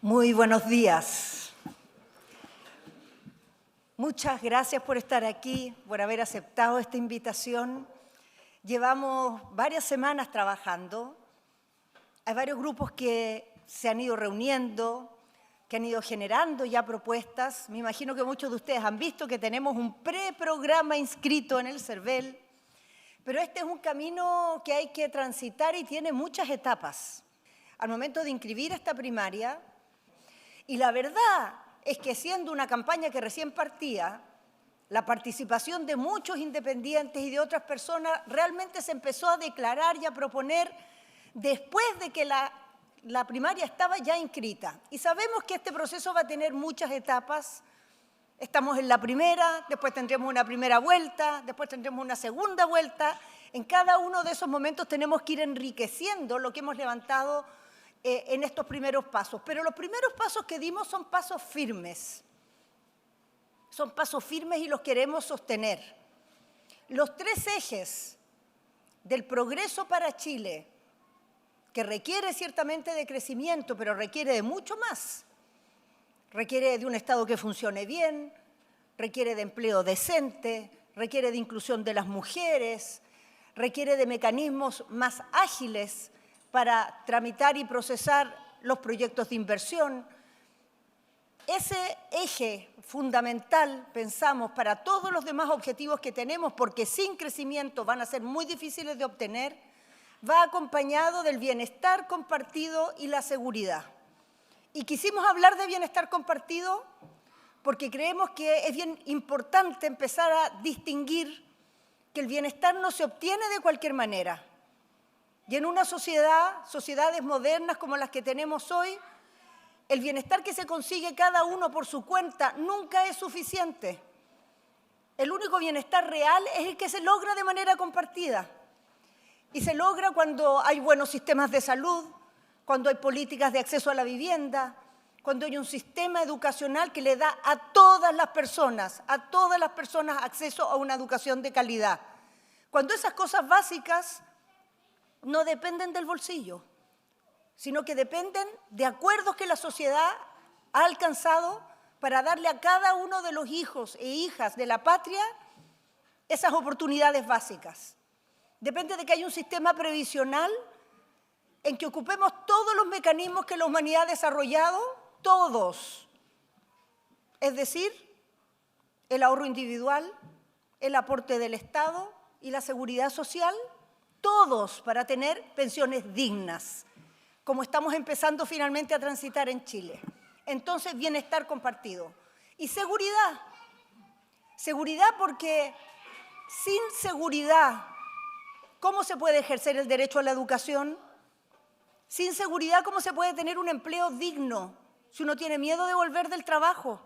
Muy buenos días. Muchas gracias por estar aquí, por haber aceptado esta invitación. Llevamos varias semanas trabajando. Hay varios grupos que se han ido reuniendo, que han ido generando ya propuestas. Me imagino que muchos de ustedes han visto que tenemos un preprograma inscrito en el CERVEL, pero este es un camino que hay que transitar y tiene muchas etapas. Al momento de inscribir esta primaria, y la verdad es que siendo una campaña que recién partía, la participación de muchos independientes y de otras personas realmente se empezó a declarar y a proponer después de que la primaria estaba ya inscrita. Y sabemos que este proceso va a tener muchas etapas. Estamos en la primera, después tendremos una primera vuelta, después tendremos una segunda vuelta. En cada uno de esos momentos tenemos que ir enriqueciendo lo que hemos levantado en estos primeros pasos. Pero los primeros pasos que dimos son pasos firmes. Son pasos firmes y los queremos sostener. Los tres ejes del progreso para Chile, que requiere ciertamente de crecimiento, pero requiere de mucho más. Requiere de un Estado que funcione bien, requiere de empleo decente, requiere de inclusión de las mujeres, requiere de mecanismos más ágiles para tramitar y procesar los proyectos de inversión. Ese eje fundamental, pensamos, para todos los demás objetivos que tenemos, porque sin crecimiento van a ser muy difíciles de obtener, va acompañado del bienestar compartido y la seguridad. Y quisimos hablar de bienestar compartido porque creemos que es bien importante empezar a distinguir que el bienestar no se obtiene de cualquier manera. Y en una sociedades modernas como las que tenemos hoy, el bienestar que se consigue cada uno por su cuenta nunca es suficiente. El único bienestar real es el que se logra de manera compartida. Y se logra cuando hay buenos sistemas de salud, cuando hay políticas de acceso a la vivienda, cuando hay un sistema educacional que le da a todas las personas acceso a una educación de calidad. Cuando esas cosas básicas no dependen del bolsillo, sino que dependen de acuerdos que la sociedad ha alcanzado para darle a cada uno de los hijos e hijas de la patria esas oportunidades básicas. Depende de que haya un sistema previsional en que ocupemos todos los mecanismos que la humanidad ha desarrollado, todos. Es decir, el ahorro individual, el aporte del Estado y la seguridad social, todos para tener pensiones dignas, como estamos empezando finalmente a transitar en Chile. Entonces, bienestar compartido. Y seguridad. Seguridad porque sin seguridad, ¿cómo se puede ejercer el derecho a la educación? Sin seguridad, ¿cómo se puede tener un empleo digno si uno tiene miedo de volver del trabajo?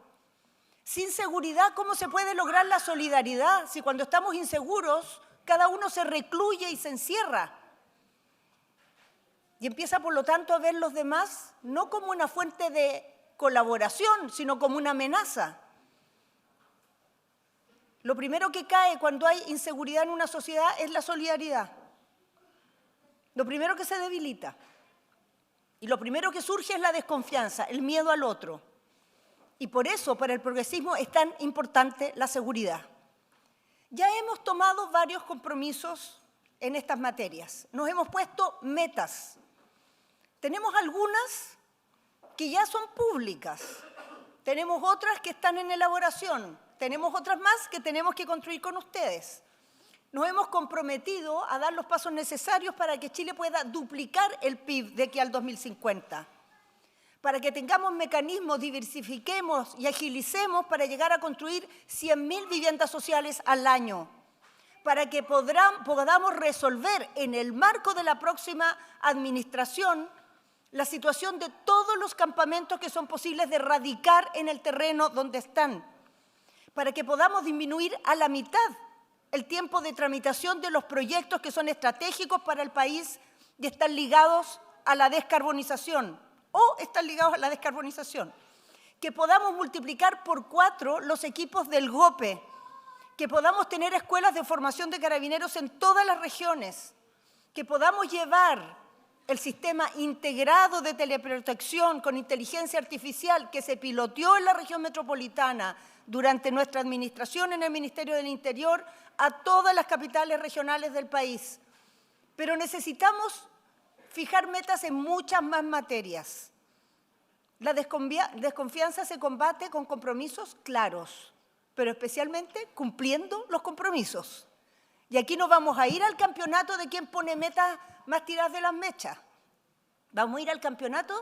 Sin seguridad, ¿cómo se puede lograr la solidaridad si cuando estamos inseguros cada uno se recluye y se encierra? Y empieza, por lo tanto, a ver los demás no como una fuente de colaboración, sino como una amenaza. Lo primero que cae cuando hay inseguridad en una sociedad es la solidaridad. Lo primero que se debilita. Y lo primero que surge es la desconfianza, el miedo al otro. Y por eso, para el progresismo, es tan importante la seguridad. Ya hemos tomado varios compromisos en estas materias. Nos hemos puesto metas. Tenemos algunas que ya son públicas. Tenemos otras que están en elaboración. Tenemos otras más que tenemos que construir con ustedes. Nos hemos comprometido a dar los pasos necesarios para que Chile pueda duplicar el PIB de aquí al 2050. Para que tengamos mecanismos, diversifiquemos y agilicemos para llegar a construir 100.000 viviendas sociales al año. Para que podamos resolver en el marco de la próxima administración la situación de todos los campamentos que son posibles de erradicar en el terreno donde están. Para que podamos disminuir a la mitad el tiempo de tramitación de los proyectos que son estratégicos para el país y están ligados a la descarbonización. Que podamos multiplicar por 4 los equipos del GOPE, que podamos tener escuelas de formación de carabineros en todas las regiones, que podamos llevar el sistema integrado de teleprotección con inteligencia artificial que se piloteó en la región metropolitana durante nuestra administración en el Ministerio del Interior a todas las capitales regionales del país. Pero necesitamos fijar metas en muchas más materias. La desconfianza se combate con compromisos claros, pero especialmente cumpliendo los compromisos. Y aquí no vamos a ir al campeonato de quién pone metas más tiradas de las mechas. Vamos a ir al campeonato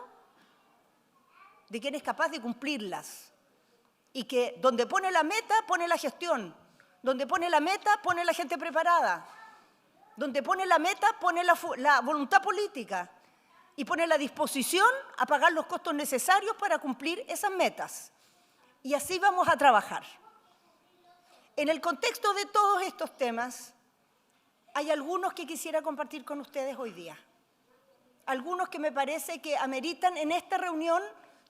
de quién es capaz de cumplirlas. Y que donde pone la meta, pone la gestión. Donde pone la meta, pone la gente preparada. Donde pone la meta, pone la voluntad política. Y pone la disposición a pagar los costos necesarios para cumplir esas metas. Y así vamos a trabajar. En el contexto de todos estos temas, hay algunos que quisiera compartir con ustedes hoy día. Algunos que me parece que ameritan en esta reunión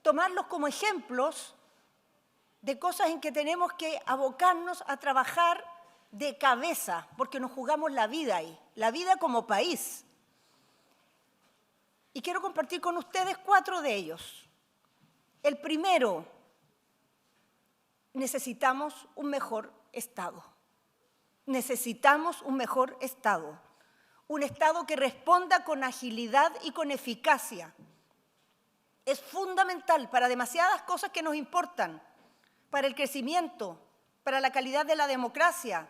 tomarlos como ejemplos de cosas en que tenemos que abocarnos a trabajar de cabeza, porque nos jugamos la vida ahí, la vida como país. Y quiero compartir con ustedes 4 de ellos. El primero, necesitamos un mejor Estado. Necesitamos un mejor Estado. Un Estado que responda con agilidad y con eficacia. Es fundamental para demasiadas cosas que nos importan, para el crecimiento, para la calidad de la democracia,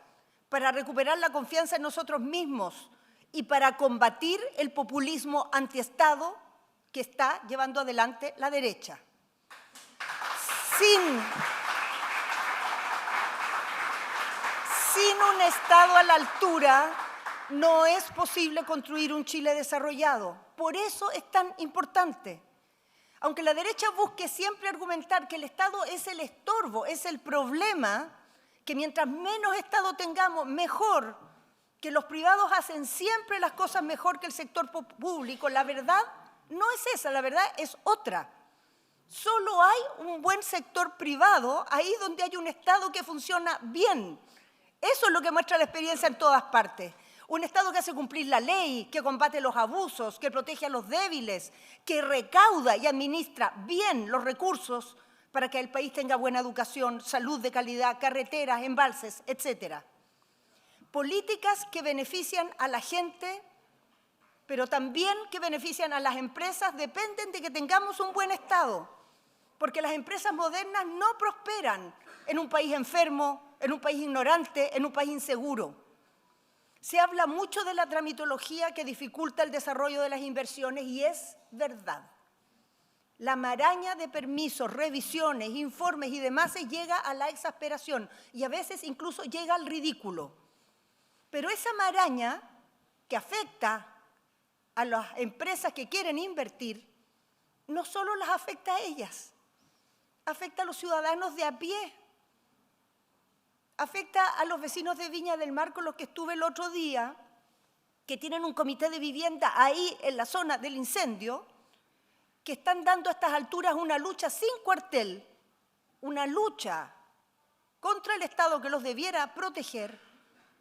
para recuperar la confianza en nosotros mismos y para combatir el populismo antiestado que está llevando adelante la derecha. Sin un Estado a la altura, no es posible construir un Chile desarrollado. Por eso es tan importante. Aunque la derecha busque siempre argumentar que el Estado es el estorbo, es el problema, que mientras menos Estado tengamos, mejor, que los privados hacen siempre las cosas mejor que el sector público, la verdad no es esa, la verdad es otra. Solo hay un buen sector privado ahí donde hay un Estado que funciona bien. Eso es lo que muestra la experiencia en todas partes. Un Estado que hace cumplir la ley, que combate los abusos, que protege a los débiles, que recauda y administra bien los recursos para que el país tenga buena educación, salud de calidad, carreteras, embalses, etc. Políticas que benefician a la gente, pero también que benefician a las empresas, dependen de que tengamos un buen Estado, porque las empresas modernas no prosperan en un país enfermo, en un país ignorante, en un país inseguro. Se habla mucho de la tramitología que dificulta el desarrollo de las inversiones y es verdad. La maraña de permisos, revisiones, informes y demás llega a la exasperación y a veces incluso llega al ridículo. Pero esa maraña que afecta a las empresas que quieren invertir, no solo las afecta a ellas, afecta a los ciudadanos de a pie, afecta a los vecinos de Viña del Mar con los que estuve el otro día, que tienen un comité de vivienda ahí en la zona del incendio, que están dando a estas alturas una lucha sin cuartel, una lucha contra el Estado que los debiera proteger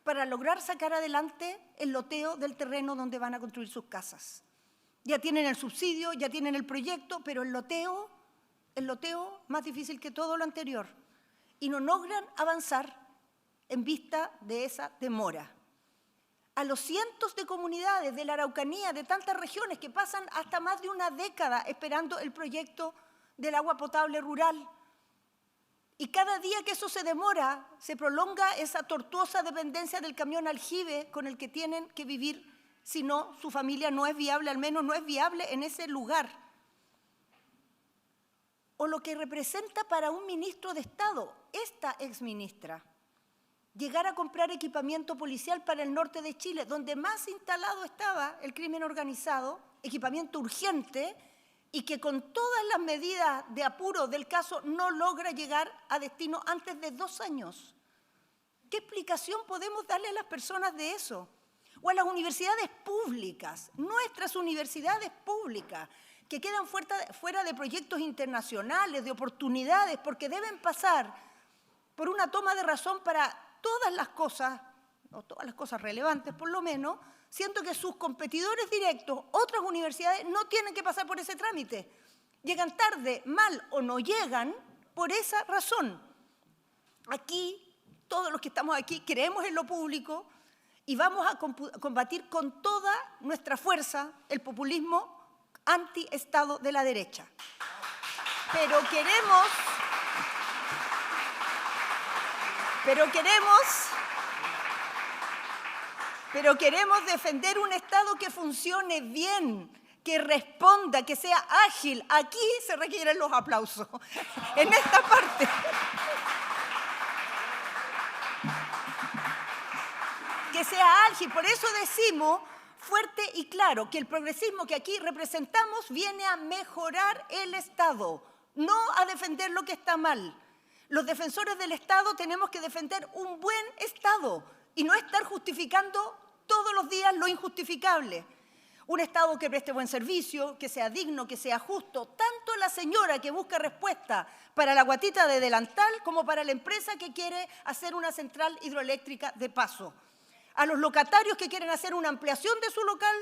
para lograr sacar adelante el loteo del terreno donde van a construir sus casas. Ya tienen el subsidio, ya tienen el proyecto, pero el loteo más difícil que todo lo anterior. Y no logran avanzar en vista de esa demora. A los cientos de comunidades de la Araucanía, de tantas regiones que pasan hasta más de una década esperando el proyecto del agua potable rural. Y cada día que eso se demora, se prolonga esa tortuosa dependencia del camión aljibe con el que tienen que vivir, si no, su familia no es viable, al menos no es viable en ese lugar. O lo que representa para un ministro de Estado, esta exministra, llegar a comprar equipamiento policial para el norte de Chile, donde más instalado estaba el crimen organizado, equipamiento urgente, y que con todas las medidas de apuro del caso no logra llegar a destino antes de 2 años. ¿Qué explicación podemos darle a las personas de eso? O a las universidades públicas, nuestras universidades públicas, que quedan fuera de proyectos internacionales, de oportunidades, porque deben pasar por una toma de razón para todas las cosas, o todas las cosas relevantes por lo menos, siendo que sus competidores directos, otras universidades, no tienen que pasar por ese trámite. Llegan tarde, mal o no llegan por esa razón. Aquí, todos los que estamos aquí, creemos en lo público y vamos a combatir con toda nuestra fuerza el populismo anti-Estado de la derecha. Pero queremos defender un Estado que funcione bien, que responda, que sea ágil. Aquí se requieren los aplausos, en esta parte. Que sea ágil, por eso decimos fuerte y claro que el progresismo que aquí representamos viene a mejorar el Estado, no a defender lo que está mal. Los defensores del Estado tenemos que defender un buen Estado y no estar justificando todos los días lo injustificable. Un Estado que preste buen servicio, que sea digno, que sea justo, tanto la señora que busca respuesta para la guatita de delantal como para la empresa que quiere hacer una central hidroeléctrica de paso. A los locatarios que quieren hacer una ampliación de su local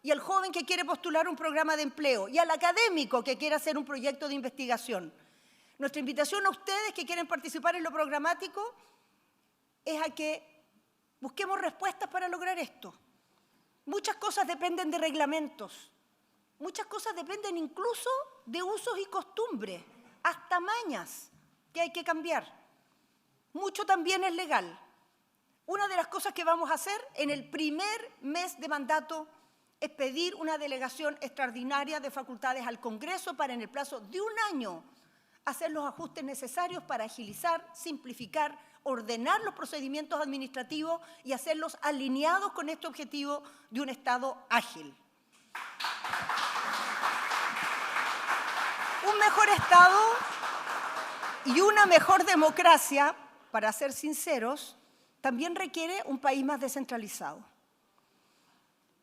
y al joven que quiere postular un programa de empleo y al académico que quiere hacer un proyecto de investigación. Nuestra invitación a ustedes que quieren participar en lo programático es a que busquemos respuestas para lograr esto. Muchas cosas dependen de reglamentos, muchas cosas dependen incluso de usos y costumbres, hasta mañas que hay que cambiar. Mucho también es legal. Una de las cosas que vamos a hacer en el primer mes de mandato es pedir una delegación extraordinaria de facultades al Congreso para en el plazo de un año hacer los ajustes necesarios para agilizar, simplificar, ordenar los procedimientos administrativos y hacerlos alineados con este objetivo de un Estado ágil. Un mejor Estado y una mejor democracia, para ser sinceros, también requiere un país más descentralizado.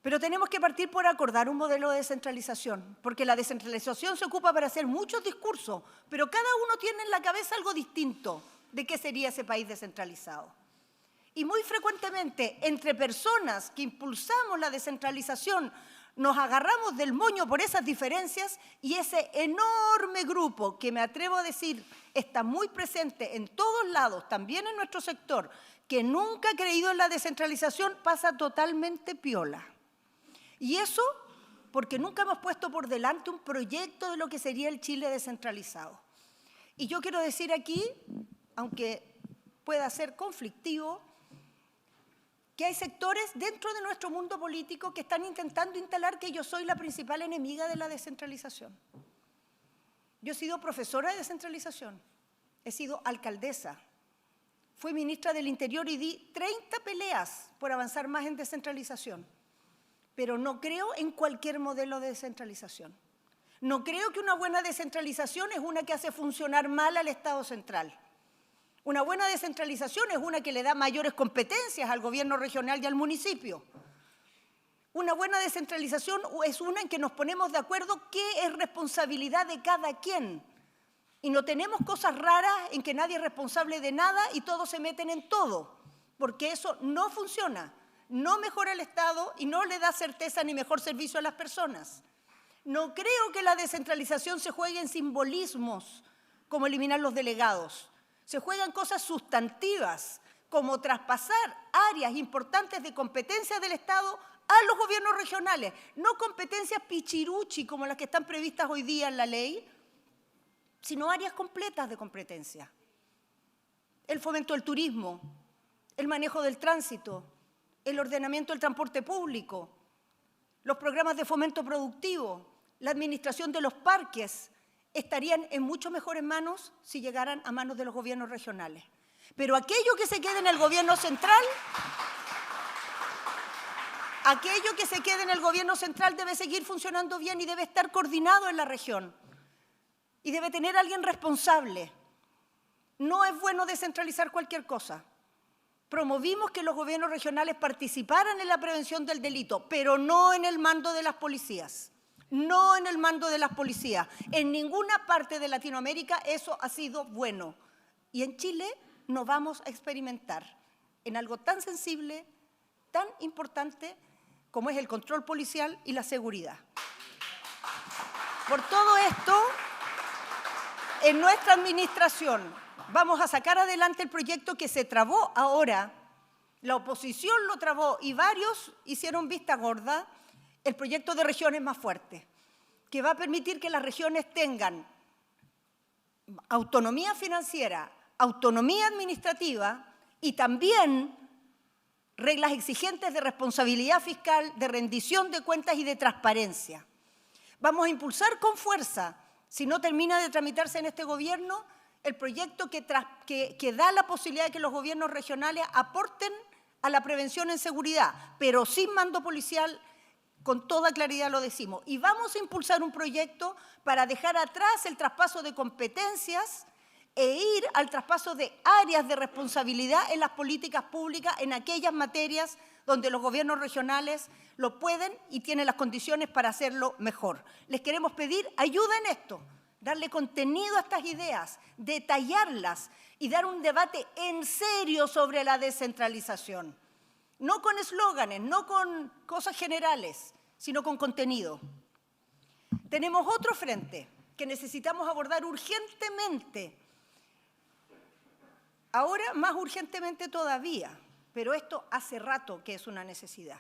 Pero tenemos que partir por acordar un modelo de descentralización, porque la descentralización se ocupa para hacer muchos discursos, pero cada uno tiene en la cabeza algo distinto de qué sería ese país descentralizado. Y muy frecuentemente, entre personas que impulsamos la descentralización, nos agarramos del moño por esas diferencias y ese enorme grupo, que me atrevo a decir está muy presente en todos lados, también en nuestro sector, que nunca ha creído en la descentralización, pasa totalmente piola. Y eso porque nunca hemos puesto por delante un proyecto de lo que sería el Chile descentralizado. Y yo quiero decir aquí, aunque pueda ser conflictivo, que hay sectores dentro de nuestro mundo político que están intentando instalar que yo soy la principal enemiga de la descentralización. Yo he sido profesora de descentralización, he sido alcaldesa, fui ministra del Interior y di 30 peleas por avanzar más en descentralización. Pero no creo en cualquier modelo de descentralización. No creo que una buena descentralización es una que hace funcionar mal al Estado central. Una buena descentralización es una que le da mayores competencias al gobierno regional y al municipio. Una buena descentralización es una en que nos ponemos de acuerdo qué es responsabilidad de cada quien. Y no tenemos cosas raras en que nadie es responsable de nada y todos se meten en todo, porque eso no funciona. No mejora el Estado y no le da certeza ni mejor servicio a las personas. No creo que la descentralización se juegue en simbolismos como eliminar los delegados. Se juegan cosas sustantivas como traspasar áreas importantes de competencias del Estado a los gobiernos regionales, no competencias pichiruchi como las que están previstas hoy día en la ley, sino áreas completas de competencia. El fomento del turismo, el manejo del tránsito, el ordenamiento del transporte público, los programas de fomento productivo, la administración de los parques, estarían en mucho mejores manos si llegaran a manos de los gobiernos regionales. Pero aquello que se quede en el gobierno central, debe seguir funcionando bien y debe estar coordinado en la región. Y debe tener alguien responsable. No es bueno descentralizar cualquier cosa. Promovimos que los gobiernos regionales participaran en la prevención del delito, pero no en el mando de las policías. No en el mando de las policías. En ninguna parte de Latinoamérica eso ha sido bueno. Y en Chile no vamos a experimentar en algo tan sensible, tan importante, como es el control policial y la seguridad. Por todo esto, en nuestra administración vamos a sacar adelante el proyecto que se trabó ahora, la oposición lo trabó y varios hicieron vista gorda, el proyecto de regiones más fuertes, que va a permitir que las regiones tengan autonomía financiera, autonomía administrativa y también reglas exigentes de responsabilidad fiscal, de rendición de cuentas y de transparencia. Vamos a impulsar con fuerza, si no termina de tramitarse en este gobierno, el proyecto que da la posibilidad de que los gobiernos regionales aporten a la prevención en seguridad, pero sin mando policial, con toda claridad lo decimos. Y vamos a impulsar un proyecto para dejar atrás el traspaso de competencias e ir al traspaso de áreas de responsabilidad en las políticas públicas, en aquellas materias donde los gobiernos regionales lo pueden y tienen las condiciones para hacerlo mejor. Les queremos pedir ayuda en esto, darle contenido a estas ideas, detallarlas y dar un debate en serio sobre la descentralización. No con eslóganes, no con cosas generales, sino con contenido. Tenemos otro frente que necesitamos abordar urgentemente. Ahora más urgentemente todavía, pero esto hace rato que es una necesidad.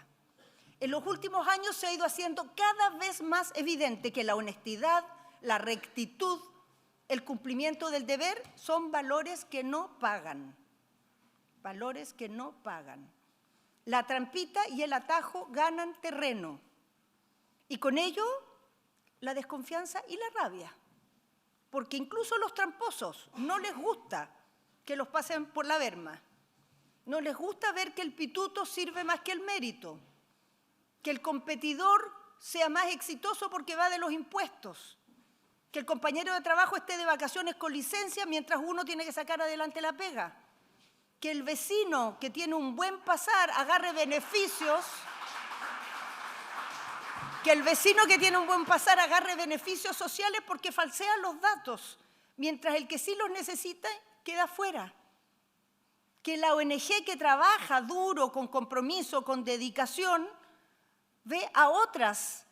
En los últimos años se ha ido haciendo cada vez más evidente que la honestidad, la rectitud, el cumplimiento del deber son valores que no pagan. Valores que no pagan. La trampita y el atajo ganan terreno. Y con ello, la desconfianza y la rabia. Porque incluso a los tramposos no les gusta que los pasen por la berma. No les gusta ver que el pituto sirve más que el mérito, que el competidor sea más exitoso porque va de los impuestos, que el compañero de trabajo esté de vacaciones con licencia mientras uno tiene que sacar adelante la pega, que el vecino que tiene un buen pasar agarre beneficios, sociales porque falsean los datos, mientras el que sí los necesita queda fuera. Que la ONG que trabaja duro, con compromiso, con dedicación, ve a otras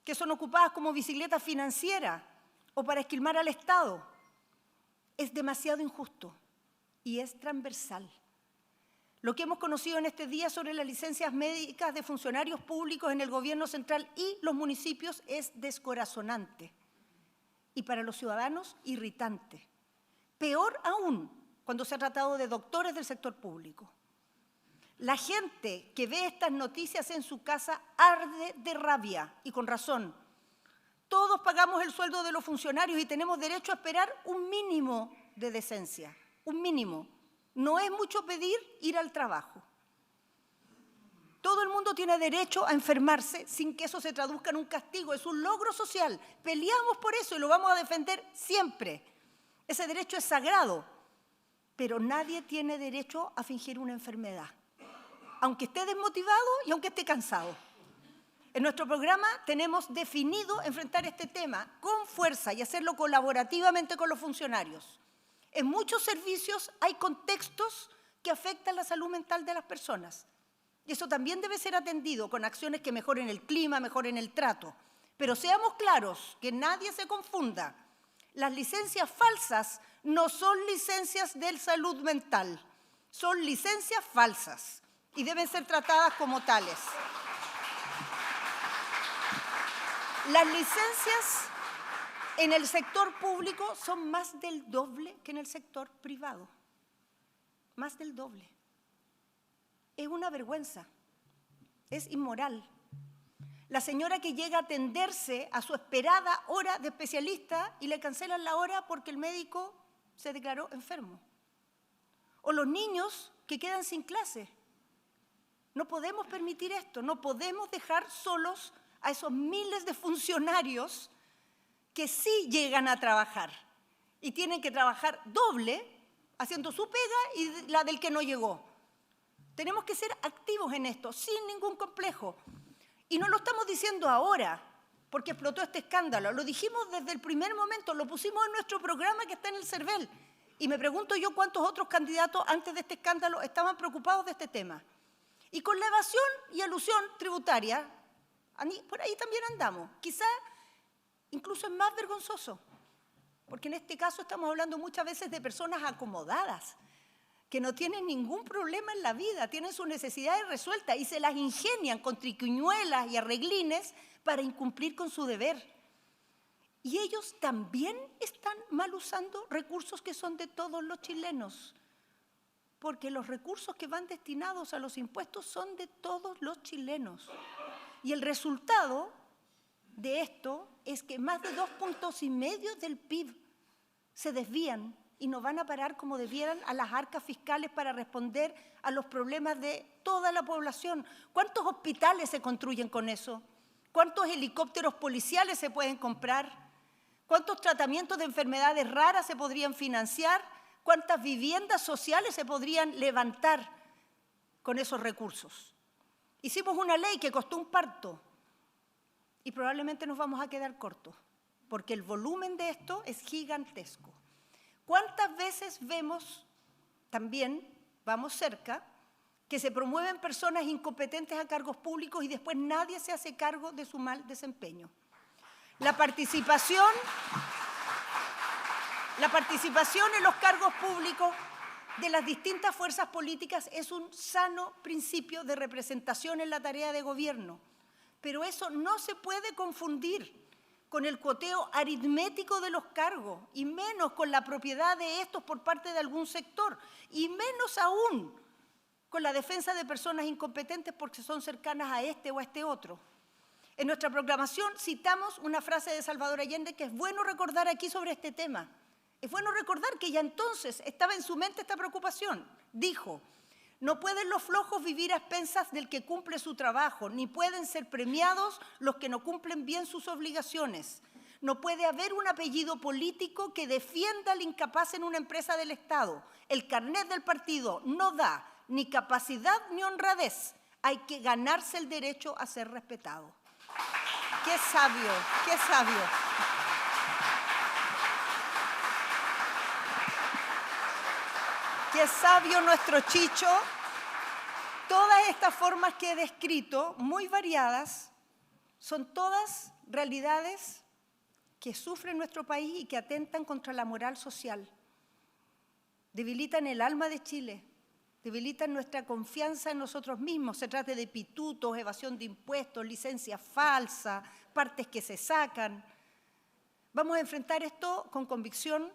que son ocupadas como bicicleta financiera o para esquilmar al Estado. Es demasiado injusto y es transversal. Lo que hemos conocido en este día sobre las licencias médicas de funcionarios públicos en el gobierno central y los municipios es descorazonante y para los ciudadanos irritante. Peor aún cuando se ha tratado de doctores del sector público. La gente que ve estas noticias en su casa arde de rabia y con razón. Todos pagamos el sueldo de los funcionarios y tenemos derecho a esperar un mínimo de decencia, un mínimo. No es mucho pedir ir al trabajo. Todo el mundo tiene derecho a enfermarse sin que eso se traduzca en un castigo, es un logro social. Peleamos por eso y lo vamos a defender siempre. Ese derecho es sagrado, pero nadie tiene derecho a fingir una enfermedad, aunque esté desmotivado y aunque esté cansado. En nuestro programa tenemos definido enfrentar este tema con fuerza y hacerlo colaborativamente con los funcionarios. En muchos servicios hay contextos que afectan la salud mental de las personas. Y eso también debe ser atendido con acciones que mejoren el clima, mejoren el trato. Pero seamos claros, que nadie se confunda. Las licencias falsas no son licencias de salud mental, son licencias falsas y deben ser tratadas como tales. Las licencias en el sector público son más del doble que en el sector privado. Más del doble. Es una vergüenza, es inmoral. La señora que llega a atenderse a su esperada hora de especialista y le cancelan la hora porque el médico se declaró enfermo. O los niños que quedan sin clase. No podemos permitir esto, no podemos dejar solos a esos miles de funcionarios que sí llegan a trabajar y tienen que trabajar doble, haciendo su pega y la del que no llegó. Tenemos que ser activos en esto, sin ningún complejo. Y no lo estamos diciendo ahora, porque explotó este escándalo. Lo dijimos desde el primer momento, lo pusimos en nuestro programa que está en el CERVEL. Y me pregunto yo cuántos otros candidatos antes de este escándalo estaban preocupados de este tema. Y con la evasión y elusión tributaria, por ahí también andamos. Quizá incluso es más vergonzoso, porque en este caso estamos hablando muchas veces de personas acomodadas, que no tienen ningún problema en la vida, tienen sus necesidades resueltas y se las ingenian con triquiñuelas y arreglines para incumplir con su deber. Y ellos también están mal usando recursos que son de todos los chilenos, porque los recursos que van destinados a los impuestos son de todos los chilenos. Y el resultado de esto es que más de 2,5 puntos del PIB se desvían y no van a parar como debieran a las arcas fiscales para responder a los problemas de toda la población. ¿Cuántos hospitales se construyen con eso? ¿Cuántos helicópteros policiales se pueden comprar? ¿Cuántos tratamientos de enfermedades raras se podrían financiar? ¿Cuántas viviendas sociales se podrían levantar con esos recursos? Hicimos una ley que costó un parto y probablemente nos vamos a quedar cortos, porque el volumen de esto es gigantesco. ¿Cuántas veces vemos, también vamos cerca, que se promueven personas incompetentes a cargos públicos y después nadie se hace cargo de su mal desempeño? La participación en los cargos públicos de las distintas fuerzas políticas es un sano principio de representación en la tarea de gobierno, pero eso no se puede confundir con el cuoteo aritmético de los cargos, y menos con la propiedad de estos por parte de algún sector, y menos aún con la defensa de personas incompetentes porque son cercanas a este o a este otro. En nuestra proclamación citamos una frase de Salvador Allende que es bueno recordar aquí sobre este tema. Es bueno recordar que ya entonces estaba en su mente esta preocupación. Dijo: no pueden los flojos vivir a expensas del que cumple su trabajo, ni pueden ser premiados los que no cumplen bien sus obligaciones. No puede haber un apellido político que defienda al incapaz en una empresa del Estado. El carnet del partido no da ni capacidad ni honradez. Hay que ganarse el derecho a ser respetado. ¡Qué sabio! ¡Qué sabio! ¡Qué sabio nuestro Chicho! Todas estas formas que he descrito, muy variadas, son todas realidades que sufre nuestro país y que atentan contra la moral social. Debilitan el alma de Chile, debilitan nuestra confianza en nosotros mismos. Se trata de pitutos, evasión de impuestos, licencias falsas, partes que se sacan. Vamos a enfrentar esto con convicción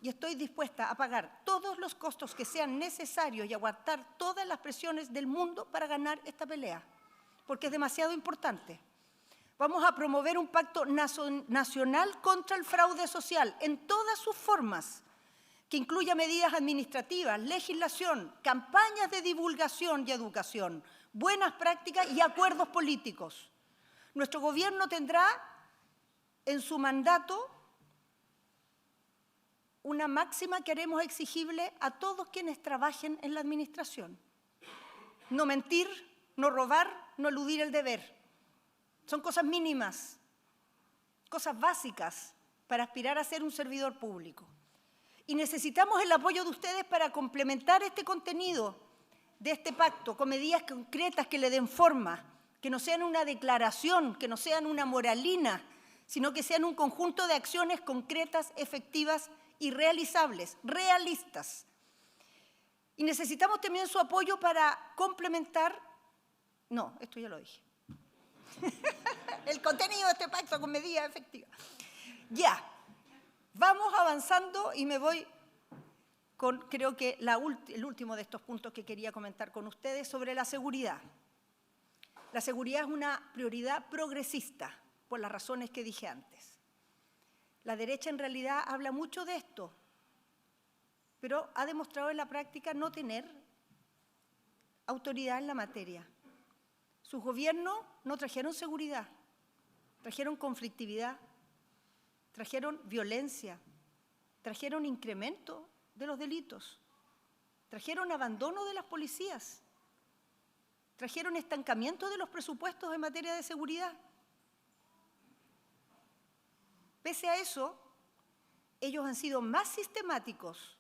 y estoy dispuesta a pagar todos los costos que sean necesarios y aguantar todas las presiones del mundo para ganar esta pelea, porque es demasiado importante. Vamos a promover un pacto nacional contra el fraude social en todas sus formas, que incluya medidas administrativas, legislación, campañas de divulgación y educación, buenas prácticas y acuerdos políticos. Nuestro gobierno tendrá en su mandato una máxima que haremos exigible a todos quienes trabajen en la administración. No mentir, no robar, no eludir el deber. Son cosas mínimas, cosas básicas para aspirar a ser un servidor público. Y necesitamos el apoyo de ustedes para complementar este contenido de este pacto con medidas concretas que le den forma, que no sean una declaración, que no sean una moralina, sino que sean un conjunto de acciones concretas, efectivas y realizables, realistas. Y necesitamos también su apoyo para complementar, no, esto ya lo dije, el contenido de este pacto con medidas efectivas. Ya, vamos avanzando y me voy con, creo que el último de estos puntos que quería comentar con ustedes sobre la seguridad. La seguridad es una prioridad progresista, por las razones que dije antes. La derecha en realidad habla mucho de esto, pero ha demostrado en la práctica no tener autoridad en la materia. Sus gobiernos no trajeron seguridad, trajeron conflictividad, trajeron violencia, trajeron incremento de los delitos, trajeron abandono de las policías, trajeron estancamiento de los presupuestos en materia de seguridad. Pese a eso, ellos han sido más sistemáticos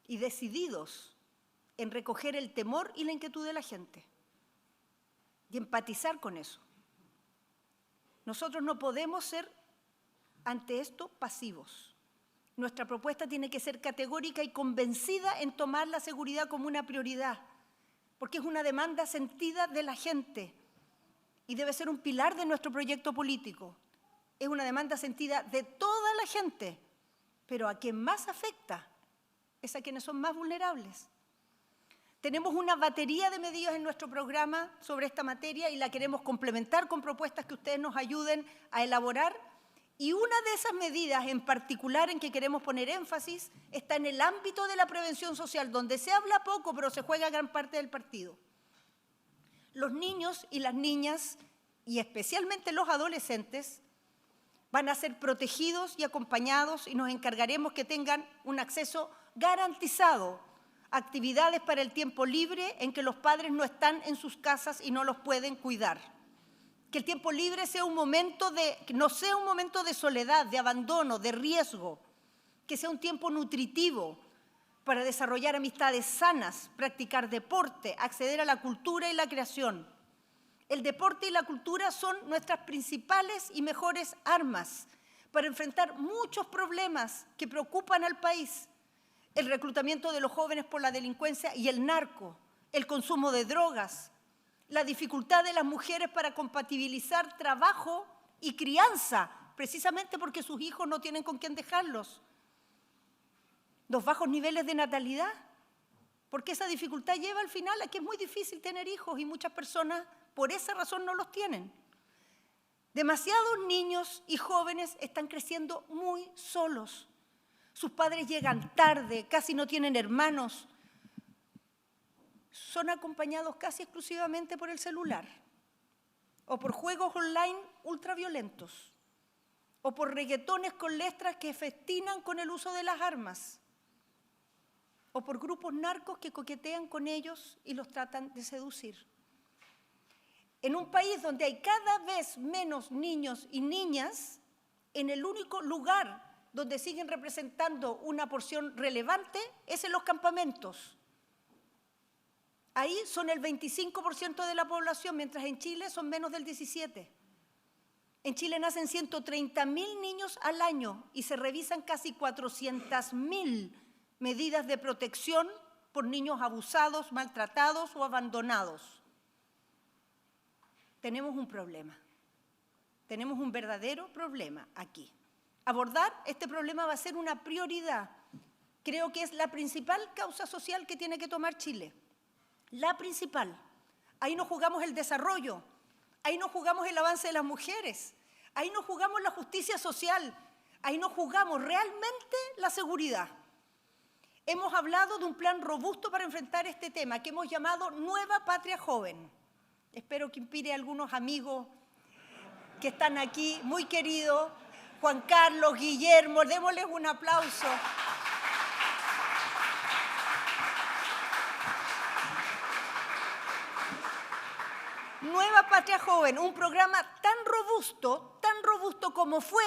y decididos en recoger el temor y la inquietud de la gente. y empatizar con eso. Nosotros no podemos ser ante esto pasivos. Nuestra propuesta tiene que ser categórica y convencida en tomar la seguridad como una prioridad, porque es una demanda sentida de la gente y debe ser un pilar de nuestro proyecto político. Es una demanda sentida de toda la gente, pero a quien más afecta es a quienes son más vulnerables. Tenemos una batería de medidas en nuestro programa sobre esta materia y la queremos complementar con propuestas que ustedes nos ayuden a elaborar. Y una de esas medidas en particular en que queremos poner énfasis está en el ámbito de la prevención social, donde se habla poco, pero se juega gran parte del partido. Los niños y las niñas, y especialmente los adolescentes, van a ser protegidos y acompañados y nos encargaremos que tengan un acceso garantizado a actividades para el tiempo libre en que los padres no están en sus casas y no los pueden cuidar. Que el tiempo libre sea no sea un momento de soledad, de abandono, de riesgo, que sea un tiempo nutritivo para desarrollar amistades sanas, practicar deporte, acceder a la cultura y la creación. El deporte y la cultura son nuestras principales y mejores armas para enfrentar muchos problemas que preocupan al país. El reclutamiento de los jóvenes por la delincuencia y el narco, el consumo de drogas, la dificultad de las mujeres para compatibilizar trabajo y crianza, precisamente porque sus hijos no tienen con quién dejarlos. Los bajos niveles de natalidad, porque esa dificultad lleva al final a que es muy difícil tener hijos y muchas personas por esa razón no los tienen. Demasiados niños y jóvenes están creciendo muy solos. Sus padres llegan tarde, casi no tienen hermanos. Son acompañados casi exclusivamente por el celular, o por juegos online ultraviolentos, o por reggaetones con letras que festinan con el uso de las armas, o por grupos narcos que coquetean con ellos y los tratan de seducir. En un país donde hay cada vez menos niños y niñas, en el único lugar donde siguen representando una porción relevante es en los campamentos. Ahí son el 25% de la población, mientras en Chile son menos del 17%. En Chile nacen 130.000 niños al año y se revisan casi 400.000 medidas de protección por niños abusados, maltratados o abandonados. Tenemos un problema. Tenemos un verdadero problema aquí. Abordar este problema va a ser una prioridad. Creo que es la principal causa social que tiene que tomar Chile. La principal. Ahí no jugamos el desarrollo, ahí no jugamos el avance de las mujeres, ahí no jugamos la justicia social, ahí no jugamos realmente la seguridad. Hemos hablado de un plan robusto para enfrentar este tema que hemos llamado Nueva Patria Joven. Espero que inspire a algunos amigos que están aquí, muy queridos, Juan Carlos, Guillermo, démosles un aplauso. Nueva Patria Joven, un programa tan robusto como fue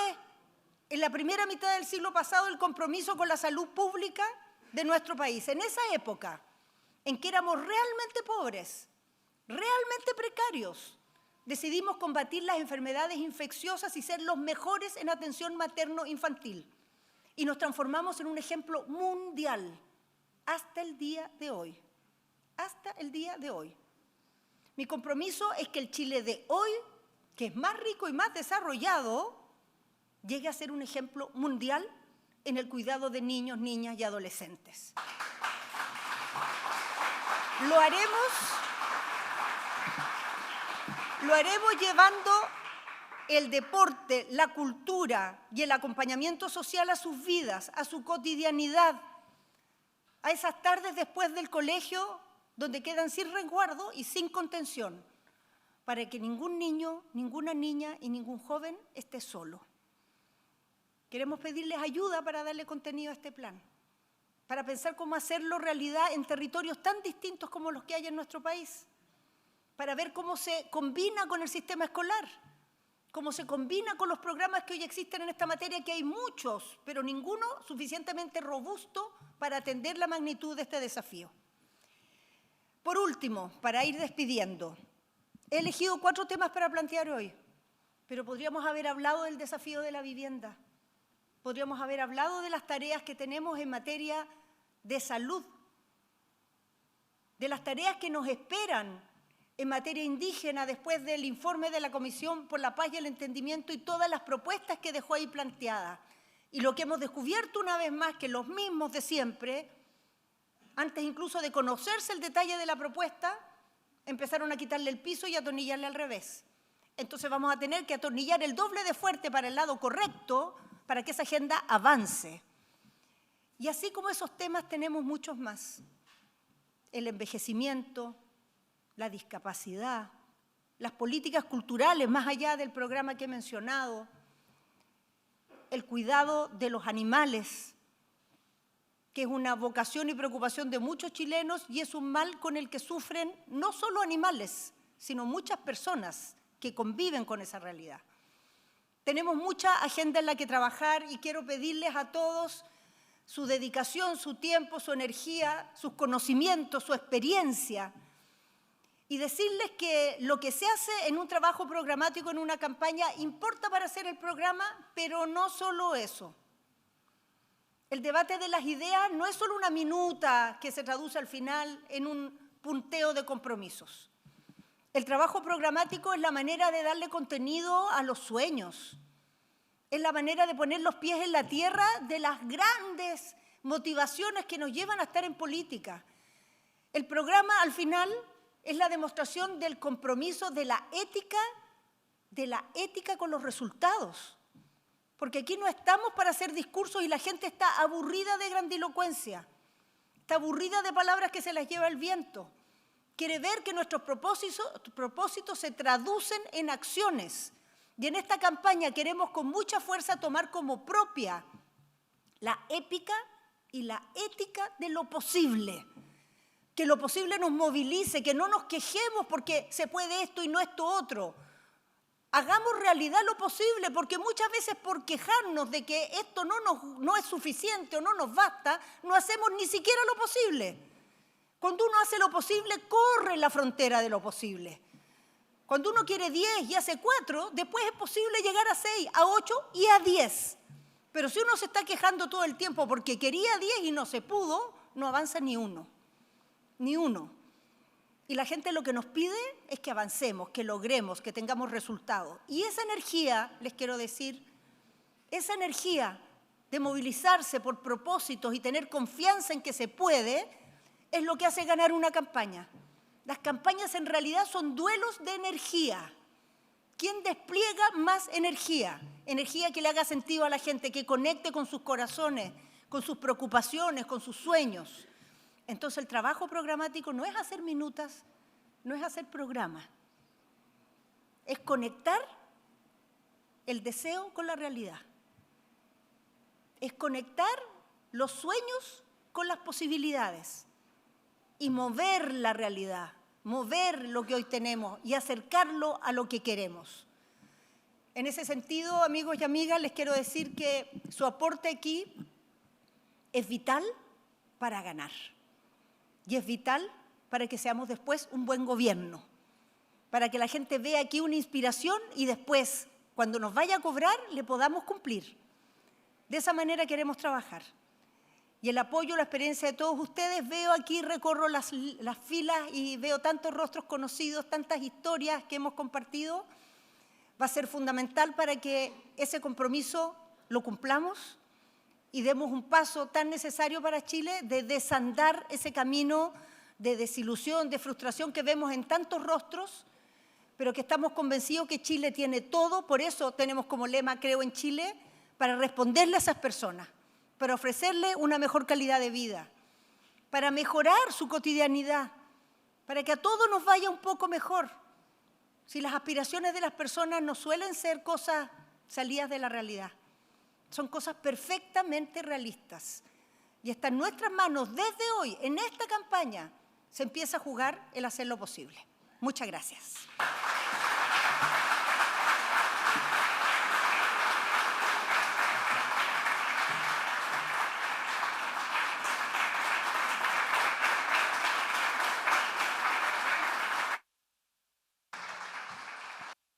en la primera mitad del siglo pasado el compromiso con la salud pública de nuestro país. En esa época en que éramos realmente pobres, realmente precarios, decidimos combatir las enfermedades infecciosas y ser los mejores en atención materno-infantil. Y nos transformamos en un ejemplo mundial hasta el día de hoy. Hasta el día de hoy. Mi compromiso es que el Chile de hoy, que es más rico y más desarrollado, llegue a ser un ejemplo mundial en el cuidado de niños, niñas y adolescentes. Lo haremos llevando el deporte, la cultura y el acompañamiento social a sus vidas, a su cotidianidad, a esas tardes después del colegio donde quedan sin resguardo y sin contención, para que ningún niño, ninguna niña y ningún joven esté solo. Queremos pedirles ayuda para darle contenido a este plan, para pensar cómo hacerlo realidad en territorios tan distintos como los que hay en nuestro país, para ver cómo se combina con el sistema escolar, cómo se combina con los programas que hoy existen en esta materia, que hay muchos, pero ninguno suficientemente robusto para atender la magnitud de este desafío. Por último, para ir despidiendo, He elegido 4 temas para plantear hoy, pero podríamos haber hablado del desafío de la vivienda, podríamos haber hablado de las tareas que tenemos en materia de salud, de las tareas que nos esperan en materia indígena después del informe de la Comisión por la Paz y el Entendimiento y todas las propuestas que dejó ahí planteadas. Y lo que hemos descubierto una vez más, que los mismos de siempre, antes incluso de conocerse el detalle de la propuesta, empezaron a quitarle el piso y a atornillarle al revés. Entonces vamos a tener que atornillar el doble de fuerte para el lado correcto para que esa agenda avance. Y así como esos temas tenemos muchos más. El envejecimiento, la discapacidad, las políticas culturales más allá del programa que he mencionado, el cuidado de los animales, que es una vocación y preocupación de muchos chilenos y es un mal con el que sufren no solo animales, sino muchas personas que conviven con esa realidad. Tenemos mucha agenda en la que trabajar y quiero pedirles a todos su dedicación, su tiempo, su energía, sus conocimientos, su experiencia y decirles que lo que se hace en un trabajo programático, en una campaña, importa para hacer el programa, pero no solo eso. El debate de las ideas no es solo una minuta que se traduce al final en un punteo de compromisos. El trabajo programático es la manera de darle contenido a los sueños, es la manera de poner los pies en la tierra de las grandes motivaciones que nos llevan a estar en política. El programa al final es la demostración del compromiso de la ética con los resultados. Porque aquí no estamos para hacer discursos y la gente está aburrida de grandilocuencia, está aburrida de palabras que se las lleva el viento. Quiere ver que nuestros propósitos se traducen en acciones. Y en esta campaña queremos con mucha fuerza tomar como propia la épica y la ética de lo posible. Que lo posible nos movilice, que no nos quejemos porque se puede esto y no esto otro. Hagamos realidad lo posible, porque muchas veces por quejarnos de que esto no es suficiente o no nos basta, no hacemos ni siquiera lo posible. Cuando uno hace lo posible, corre la frontera de lo posible. Cuando uno quiere 10 y hace 4, después es posible llegar a 6, a 8 y a 10. Pero si uno se está quejando todo el tiempo porque quería 10 y no se pudo, no avanza ni uno. Ni uno. Y la gente lo que nos pide es que avancemos, que logremos, que tengamos resultados. Y esa energía, les quiero decir, esa energía de movilizarse por propósitos y tener confianza en que se puede, es lo que hace ganar una campaña. Las campañas en realidad son duelos de energía. ¿Quién despliega más energía? Energía que le haga sentido a la gente, que conecte con sus corazones, con sus preocupaciones, con sus sueños. Entonces el trabajo programático no es hacer minutas, no es hacer programas, es conectar el deseo con la realidad, es conectar los sueños con las posibilidades y mover la realidad, mover lo que hoy tenemos y acercarlo a lo que queremos. En ese sentido, amigos y amigas, les quiero decir que su aporte aquí es vital para ganar. Y es vital para que seamos después un buen gobierno, para que la gente vea aquí una inspiración y después, cuando nos vaya a cobrar, le podamos cumplir. De esa manera queremos trabajar. Y el apoyo, la experiencia de todos ustedes, veo aquí, recorro las filas y veo tantos rostros conocidos, tantas historias que hemos compartido, va a ser fundamental para que ese compromiso lo cumplamos y demos un paso tan necesario para Chile de desandar ese camino de desilusión, de frustración que vemos en tantos rostros, pero que estamos convencidos que Chile tiene todo, por eso tenemos como lema Creo en Chile, para responderle a esas personas, para ofrecerle una mejor calidad de vida, para mejorar su cotidianidad, para que a todos nos vaya un poco mejor. Si las aspiraciones de las personas no suelen ser cosas salidas de la realidad, son cosas perfectamente realistas. Y está en nuestras manos, desde hoy, en esta campaña, se empieza a jugar el hacer lo posible. Muchas gracias.